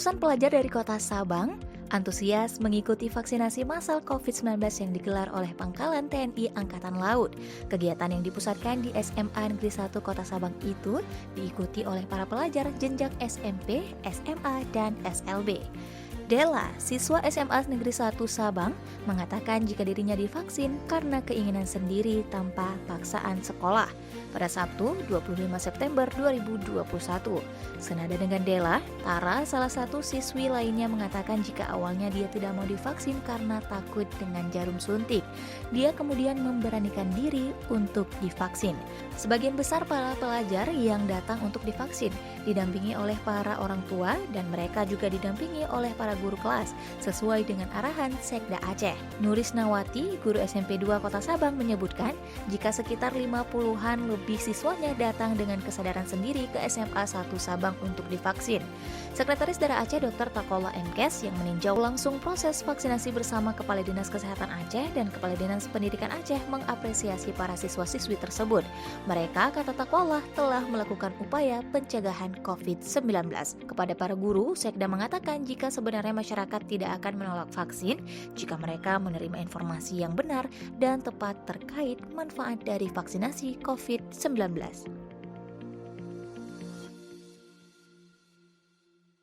Ratusan pelajar dari kota Sabang antusias mengikuti vaksinasi massal COVID-19 yang digelar oleh Pangkalan TNI Angkatan Laut. Kegiatan yang dipusatkan di SMA Negeri 1 Kota Sabang itu diikuti oleh para pelajar jenjang SMP, SMA, dan SLB. Della, siswa SMA Negeri 1 Sabang, mengatakan jika dirinya divaksin karena keinginan sendiri tanpa paksaan sekolah pada Sabtu 25 September 2021. Senada dengan Della, Tara, salah satu siswi lainnya mengatakan jika awalnya dia tidak mau divaksin karena takut dengan jarum suntik. Dia kemudian memberanikan diri untuk divaksin. Sebagian besar para pelajar yang datang untuk divaksin didampingi oleh para orang tua dan mereka juga didampingi oleh para guru kelas sesuai dengan arahan Sekda Aceh. Nuris Nawati, guru SMP 2 Kota Sabang menyebutkan jika sekitar 50-an lebih siswanya datang dengan kesadaran sendiri ke SMA 1 Sabang untuk divaksin. Sekretaris Daerah Aceh Dr. Takola Mkes yang meninjau langsung proses vaksinasi bersama Kepala Dinas Kesehatan Aceh dan Kepala Dinas Pendidikan Aceh mengapresiasi para siswa-siswi tersebut. Mereka, kata Takola, telah melakukan upaya pencegahan COVID-19. Kepada para guru, Sekda mengatakan jika sebenarnya masyarakat tidak akan menolak vaksin jika mereka menerima informasi yang benar dan tepat terkait manfaat dari vaksinasi COVID-19.